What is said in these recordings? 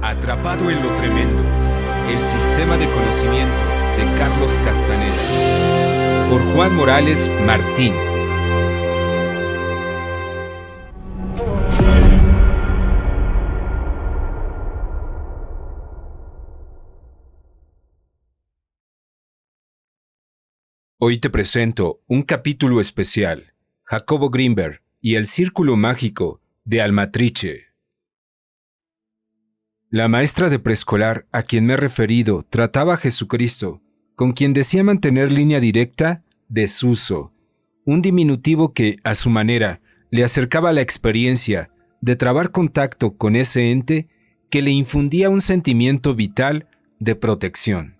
Atrapado en lo tremendo, el sistema de conocimiento de Carlos Castaneda, por Juan Morales Martín. Hoy te presento un capítulo especial, Jacobo Grinberg y el círculo mágico de Almatrice. La maestra de preescolar a quien me he referido trataba a Jesucristo, con quien decía mantener línea directa, de Suso, un diminutivo que, a su manera, le acercaba a la experiencia de trabar contacto con ese ente que le infundía un sentimiento vital de protección.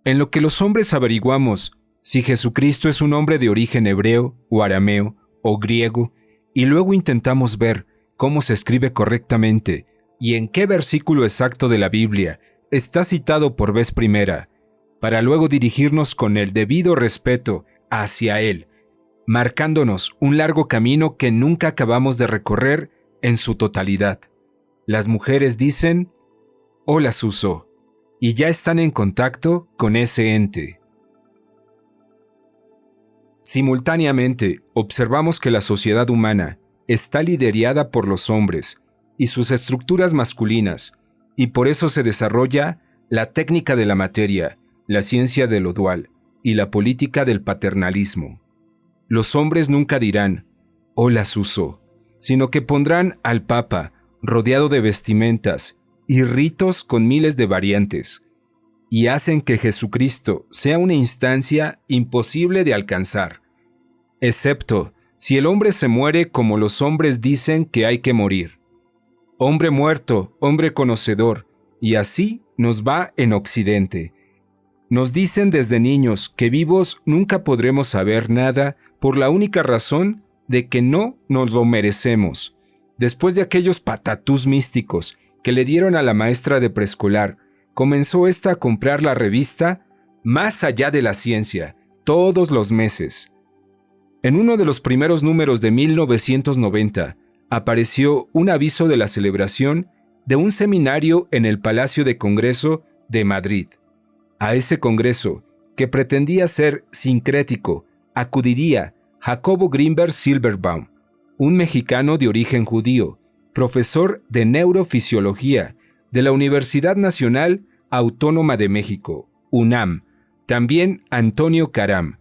En lo que los hombres averiguamos si Jesucristo es un hombre de origen hebreo o arameo o griego, y luego intentamos ver cómo se escribe correctamente y en qué versículo exacto de la Biblia está citado por vez primera, para luego dirigirnos con el debido respeto hacia él, marcándonos un largo camino que nunca acabamos de recorrer en su totalidad. Las mujeres dicen, «Hola, Suso», y ya están en contacto con ese ente. Simultáneamente, observamos que la sociedad humana está liderada por los hombres y sus estructuras masculinas, y por eso se desarrolla la técnica de la materia, la ciencia de lo dual y la política del paternalismo. Los hombres nunca dirán, «Hola, Suso», sino que pondrán al Papa rodeado de vestimentas y ritos con miles de variantes, y hacen que Jesucristo sea una instancia imposible de alcanzar, excepto si el hombre se muere como los hombres dicen que hay que morir. Hombre muerto, hombre conocedor, y así nos va en Occidente. Nos dicen desde niños que vivos nunca podremos saber nada por la única razón de que no nos lo merecemos. Después de aquellos patatús místicos que le dieron a la maestra de preescolar, comenzó ésta a comprar la revista Más allá de la ciencia, todos los meses. En uno de los primeros números de 1990, apareció un aviso de la celebración de un seminario en el Palacio de Congreso de Madrid. A ese congreso, que pretendía ser sincrético, acudiría Jacobo Grinberg Silberbaum, un mexicano de origen judío, profesor de neurofisiología de la Universidad Nacional Autónoma de México, UNAM, también Antonio Karam,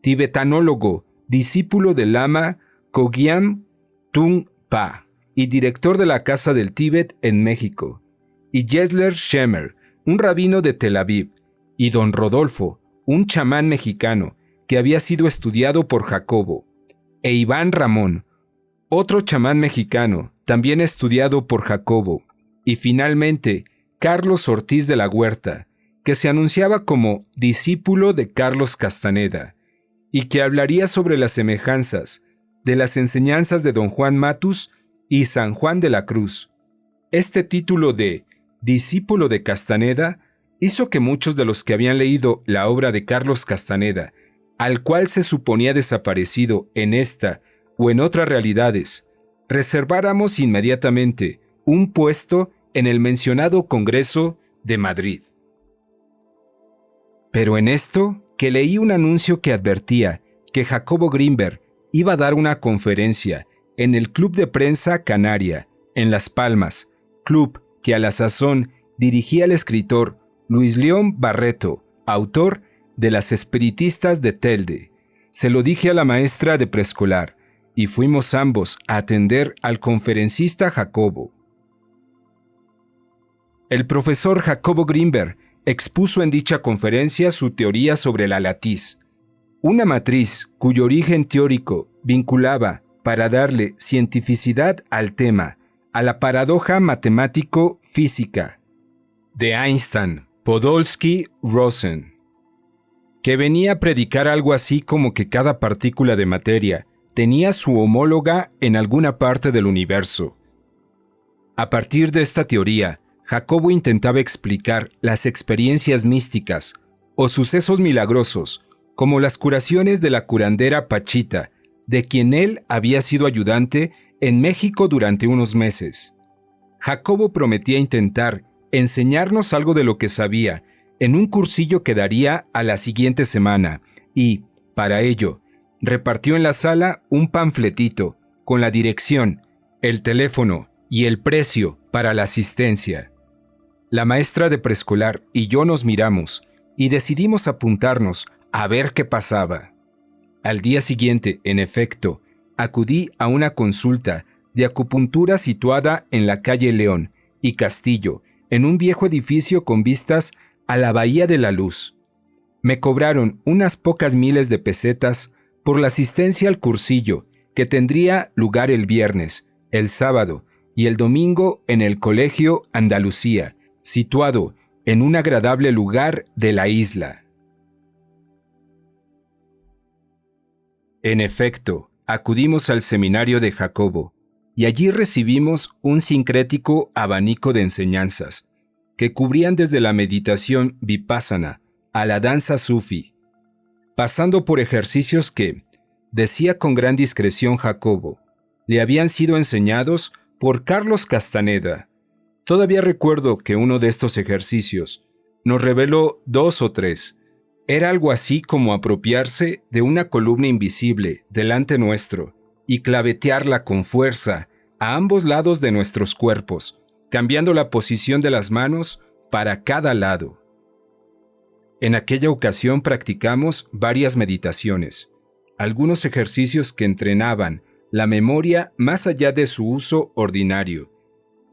tibetanólogo, discípulo del lama Chogyam Trungpa y director de la Casa del Tíbet en México, y Yesler Shemer, un rabino de Tel Aviv, y don Rodolfo, un chamán mexicano que había sido estudiado por Jacobo, e Iván Ramón, otro chamán mexicano también estudiado por Jacobo, y finalmente Carlos Ortiz de la Huerta, que se anunciaba como discípulo de Carlos Castaneda, y que hablaría sobre las semejanzas de las enseñanzas de don Juan Matus y San Juan de la Cruz. Este título de discípulo de Castaneda hizo que muchos de los que habían leído la obra de Carlos Castaneda, al cual se suponía desaparecido en esta o en otras realidades, reserváramos inmediatamente un puesto en el mencionado Congreso de Madrid. Pero en esto, que leí un anuncio que advertía que Jacobo Grinberg iba a dar una conferencia en el Club de Prensa Canaria, en Las Palmas, club que a la sazón dirigía el escritor Luis León Barreto, autor de Las Espiritistas de Telde. Se lo dije a la maestra de preescolar, y fuimos ambos a atender al conferencista Jacobo. El profesor Jacobo Grinberg expuso en dicha conferencia su teoría sobre la latiz, una matriz cuyo origen teórico vinculaba, para darle cientificidad al tema, a la paradoja matemático-física de Einstein, Podolsky, Rosen, que venía a predicar algo así como que cada partícula de materia tenía su homóloga en alguna parte del universo. A partir de esta teoría, Jacobo intentaba explicar las experiencias místicas o sucesos milagrosos, como las curaciones de la curandera Pachita, de quien él había sido ayudante en México durante unos meses. Jacobo prometía intentar enseñarnos algo de lo que sabía en un cursillo que daría a la siguiente semana y, para ello, repartió en la sala un panfletito con la dirección, el teléfono y el precio para la asistencia. La maestra de preescolar y yo nos miramos y decidimos apuntarnos a ver qué pasaba. Al día siguiente, en efecto, acudí a una consulta de acupuntura situada en la calle León y Castillo, en un viejo edificio con vistas a la Bahía de la Luz. Me cobraron unas pocas miles de pesetas por la asistencia al cursillo, que tendría lugar el viernes, el sábado y el domingo en el Colegio Andalucía, situado en un agradable lugar de la isla. En efecto, acudimos al seminario de Jacobo, y allí recibimos un sincrético abanico de enseñanzas, que cubrían desde la meditación vipassana a la danza sufi, pasando por ejercicios que, decía con gran discreción Jacobo, le habían sido enseñados por Carlos Castaneda. Todavía recuerdo que uno de estos ejercicios nos reveló 2 o 3. Era algo así como apropiarse de una columna invisible delante nuestro y clavetearla con fuerza a ambos lados de nuestros cuerpos, cambiando la posición de las manos para cada lado. En aquella ocasión practicamos varias meditaciones, algunos ejercicios que entrenaban la memoria más allá de su uso ordinario,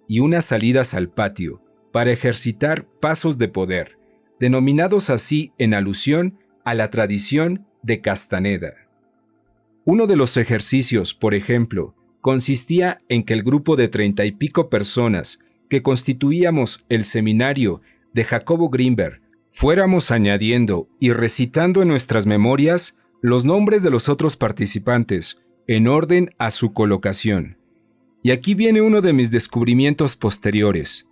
y unas salidas al patio para ejercitar pasos de poder, denominados así en alusión a la tradición de Castaneda. Uno de los ejercicios, por ejemplo, consistía en que el grupo de 30 y pico personas que constituíamos el seminario de Jacobo Grinberg fuéramos añadiendo y recitando en nuestras memorias los nombres de los otros participantes en orden a su colocación. Y aquí viene uno de mis descubrimientos posteriores.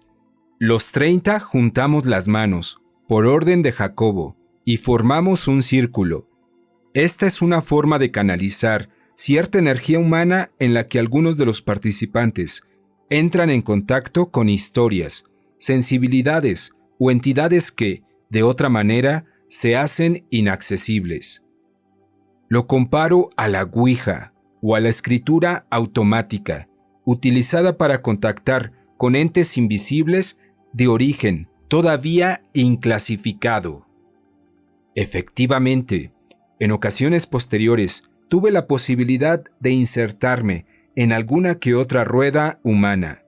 Los 30 juntamos las manos, por orden de Jacobo, y formamos un círculo. Esta es una forma de canalizar cierta energía humana en la que algunos de los participantes entran en contacto con historias, sensibilidades o entidades que, de otra manera, se hacen inaccesibles. Lo comparo a la Ouija o a la escritura automática, utilizada para contactar con entes invisibles de origen todavía inclasificado. Efectivamente, en ocasiones posteriores tuve la posibilidad de insertarme en alguna que otra rueda humana,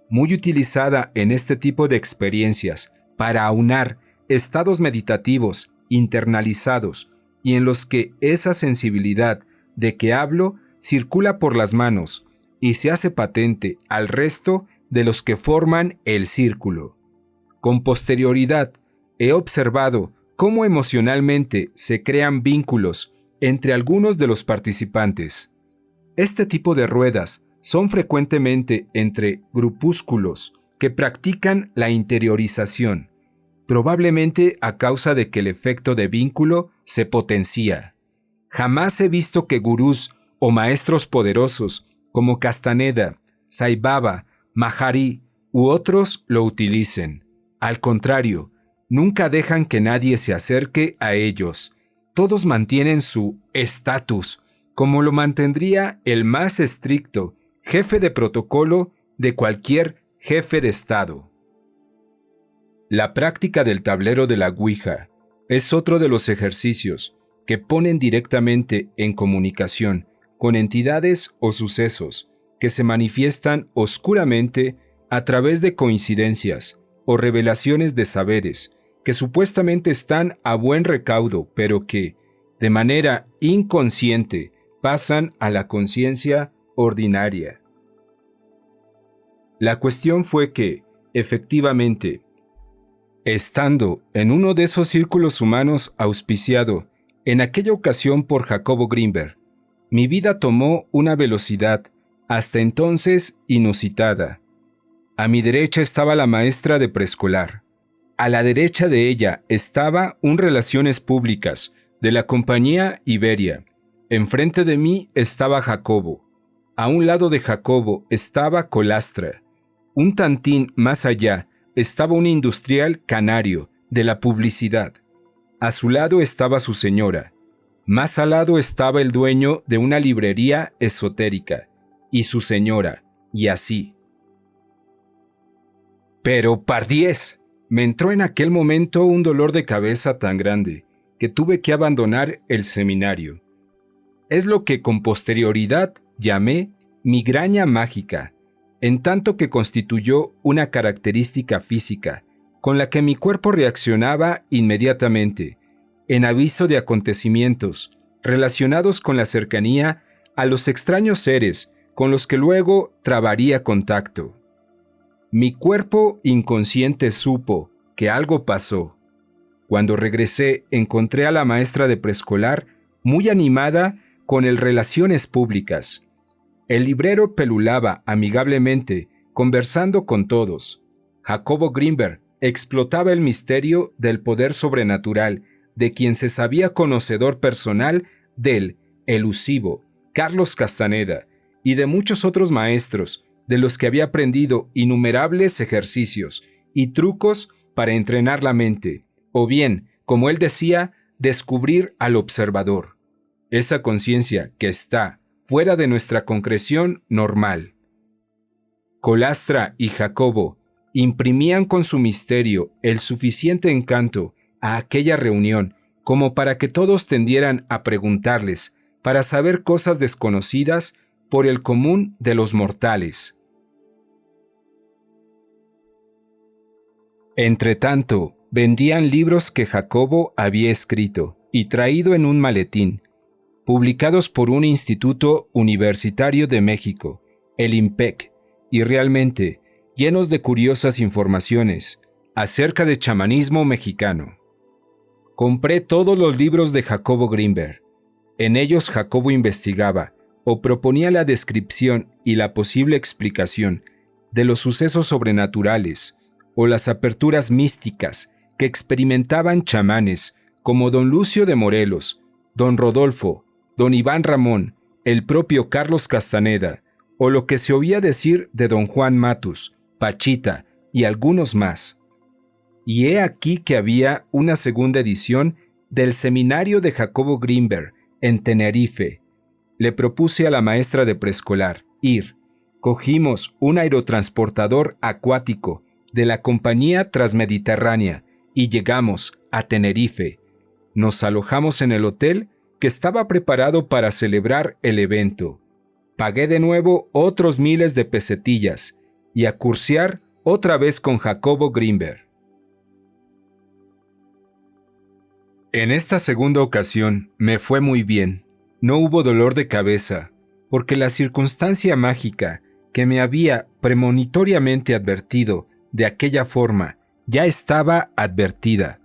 muy utilizada en este tipo de experiencias para aunar estados meditativos internalizados y en los que esa sensibilidad de que hablo circula por las manos y se hace patente al resto de los que forman el círculo. Con posterioridad, he observado cómo emocionalmente se crean vínculos entre algunos de los participantes. Este tipo de ruedas son frecuentemente entre grupúsculos que practican la interiorización, probablemente a causa de que el efecto de vínculo se potencia. Jamás he visto que gurús o maestros poderosos como Castaneda, Sai Baba, Mahari u otros lo utilicen. Al contrario, nunca dejan que nadie se acerque a ellos. Todos mantienen su estatus, como lo mantendría el más estricto jefe de protocolo de cualquier jefe de Estado. La práctica del tablero de la Ouija es otro de los ejercicios que ponen directamente en comunicación con entidades o sucesos que se manifiestan oscuramente a través de coincidencias o revelaciones de saberes que supuestamente están a buen recaudo, pero que, de manera inconsciente, pasan a la conciencia ordinaria. La cuestión fue que, efectivamente, estando en uno de esos círculos humanos auspiciado en aquella ocasión por Jacobo Grinberg, mi vida tomó una velocidad hasta entonces inusitada. A mi derecha estaba la maestra de preescolar. A la derecha de ella estaba un Relaciones Públicas de la compañía Iberia. Enfrente de mí estaba Jacobo. A un lado de Jacobo estaba Colastra. Un tantín más allá estaba un industrial canario de la publicidad. A su lado estaba su señora. Más al lado estaba el dueño de una librería esotérica y su señora, y así. Pero pardiez, me entró en aquel momento un dolor de cabeza tan grande que tuve que abandonar el seminario. Es lo que con posterioridad llamé migraña mágica, en tanto que constituyó una característica física con la que mi cuerpo reaccionaba inmediatamente, en aviso de acontecimientos relacionados con la cercanía a los extraños seres con los que luego trabaría contacto. Mi cuerpo inconsciente supo que algo pasó. Cuando regresé, encontré a la maestra de preescolar muy animada con el Relaciones Públicas. El librero pelulaba amigablemente, conversando con todos. Jacobo Grinberg explotaba el misterio del poder sobrenatural de quien se sabía conocedor personal del elusivo Carlos Castaneda y de muchos otros maestros de los que había aprendido innumerables ejercicios y trucos para entrenar la mente, o bien, como él decía, descubrir al observador, esa conciencia que está fuera de nuestra concreción normal. Colastra y Jacobo imprimían con su misterio el suficiente encanto a aquella reunión como para que todos tendieran a preguntarles para saber cosas desconocidas por el común de los mortales. Entretanto, vendían libros que Jacobo había escrito y traído en un maletín, publicados por un instituto universitario de México, el IMPEC, y realmente llenos de curiosas informaciones acerca de chamanismo mexicano. Compré todos los libros de Jacobo Grinberg. En ellos Jacobo investigaba o proponía la descripción y la posible explicación de los sucesos sobrenaturales o las aperturas místicas que experimentaban chamanes como don Lucio de Morelos, don Rodolfo, don Iván Ramón, el propio Carlos Castaneda, o lo que se oía decir de don Juan Matus, Pachita y algunos más. Y he aquí que había una segunda edición del seminario de Jacobo Grinberg en Tenerife. Le propuse a la maestra de preescolar ir. Cogimos un aerotransportador acuático de la compañía Transmediterránea y llegamos a Tenerife. Nos alojamos en el hotel que estaba preparado para celebrar el evento. Pagué de nuevo otros miles de pesetillas y a cursear otra vez con Jacobo Grinberg. En esta segunda ocasión me fue muy bien. No hubo dolor de cabeza, porque la circunstancia mágica que me había premonitoriamente advertido de aquella forma ya estaba advertida.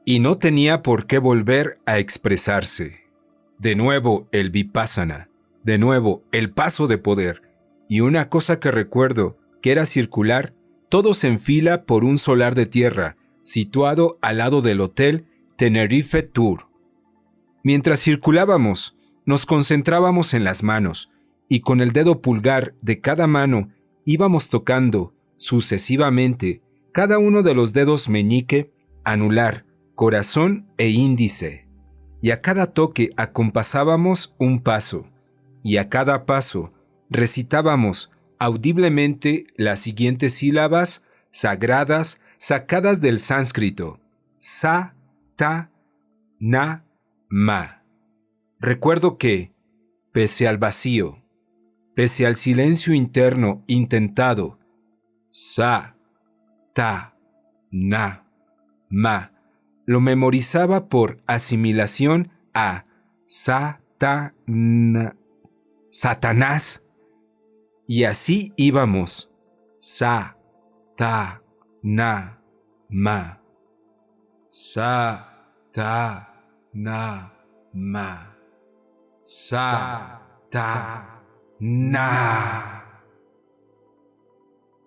Y no tenía por qué volver a expresarse. De nuevo el vipassana, de nuevo el paso de poder, y una cosa que recuerdo que era circular, todos en fila por un solar de tierra, situado al lado del hotel Tenerife Tour. Mientras circulábamos, nos concentrábamos en las manos, y con el dedo pulgar de cada mano íbamos tocando, sucesivamente, cada uno de los dedos meñique, anular, corazón e índice. Y a cada toque acompasábamos un paso, y a cada paso recitábamos audiblemente las siguientes sílabas sagradas sacadas del sánscrito: sa, ta, na, ma. Recuerdo que, pese al vacío, pese al silencio interno intentado, sa, ta, na, ma, lo memorizaba por asimilación a Satanás. Y así íbamos. Sa, ta, na, ma. Sa, ta, na, ma. Sa, ta, na.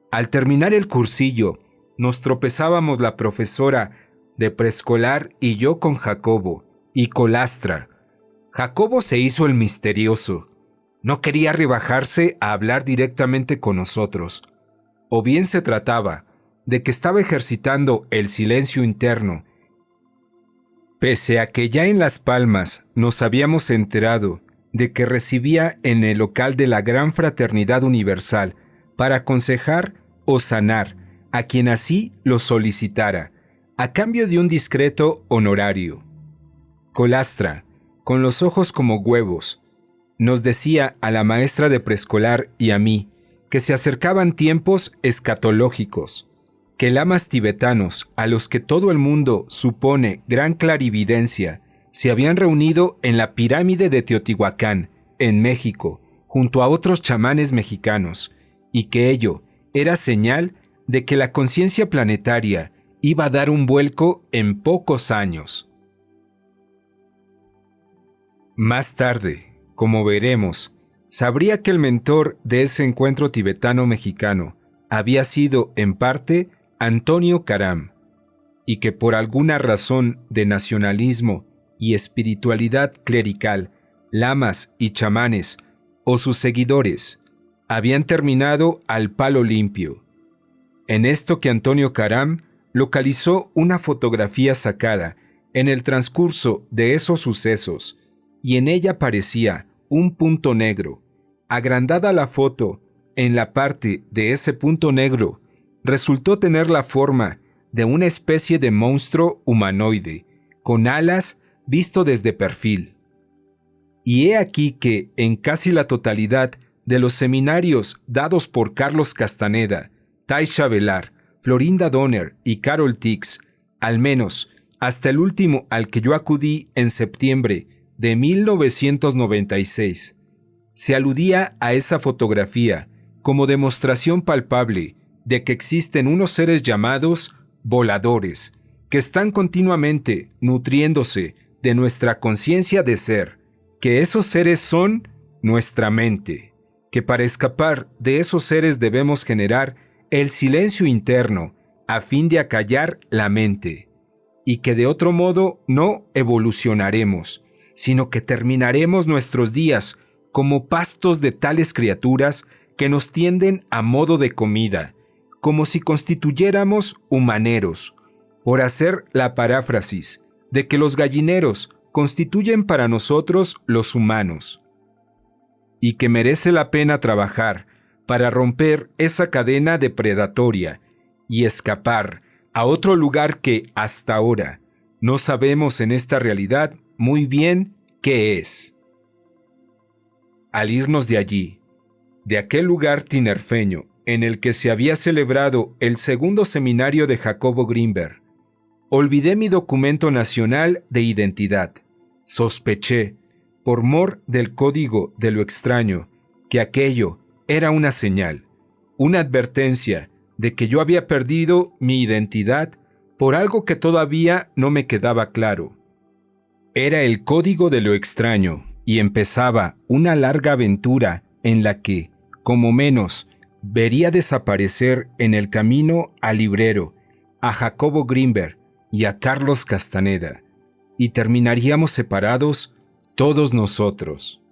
Al terminar el cursillo, nos tropezábamos la profesora de preescolar y yo con Jacobo y Colastra. Jacobo se hizo el misterioso. No quería rebajarse a hablar directamente con nosotros. O bien se trataba de que estaba ejercitando el silencio interno, pese a que ya en Las Palmas nos habíamos enterado de que recibía en el local de la Gran Fraternidad Universal para aconsejar o sanar a quien así lo solicitara, a cambio de un discreto honorario. Colastra, con los ojos como huevos, nos decía a la maestra de preescolar y a mí que se acercaban tiempos escatológicos, que lamas tibetanos, a los que todo el mundo supone gran clarividencia, se habían reunido en la pirámide de Teotihuacán, en México, junto a otros chamanes mexicanos, y que ello era señal de que la conciencia planetaria iba a dar un vuelco en pocos años. Más tarde, como veremos, sabría que el mentor de ese encuentro tibetano-mexicano había sido, en parte, Antonio Karam, y que por alguna razón de nacionalismo y espiritualidad clerical, lamas y chamanes, o sus seguidores, habían terminado al palo limpio. En esto que Antonio Karam localizó una fotografía sacada en el transcurso de esos sucesos, y en ella aparecía un punto negro. Agrandada la foto, en la parte de ese punto negro, resultó tener la forma de una especie de monstruo humanoide, con alas visto desde perfil. Y he aquí que, en casi la totalidad de los seminarios dados por Carlos Castaneda, Taisha Velar, Florinda Donner y Carol Tix, al menos hasta el último al que yo acudí en septiembre de 1996, se aludía a esa fotografía como demostración palpable de que existen unos seres llamados voladores, que están continuamente nutriéndose de nuestra conciencia de ser, que esos seres son nuestra mente, que para escapar de esos seres debemos generar el silencio interno a fin de acallar la mente, y que de otro modo no evolucionaremos, sino que terminaremos nuestros días como pastos de tales criaturas que nos tienden a modo de comida, como si constituyéramos humaneros, por hacer la paráfrasis de que los gallineros constituyen para nosotros los humanos, y que merece la pena trabajar para romper esa cadena depredatoria y escapar a otro lugar que hasta ahora no sabemos en esta realidad muy bien qué es. Al irnos de allí, de aquel lugar tinerfeño en el que se había celebrado el segundo seminario de Jacobo Grinberg, olvidé mi documento nacional de identidad. Sospeché, por mor del código de lo extraño, que aquello era una señal, una advertencia de que yo había perdido mi identidad por algo que todavía no me quedaba claro. Era el código de lo extraño y empezaba una larga aventura en la que, como menos, vería desaparecer en el camino al librero, a Jacobo Grinberg y a Carlos Castaneda, y terminaríamos separados todos nosotros.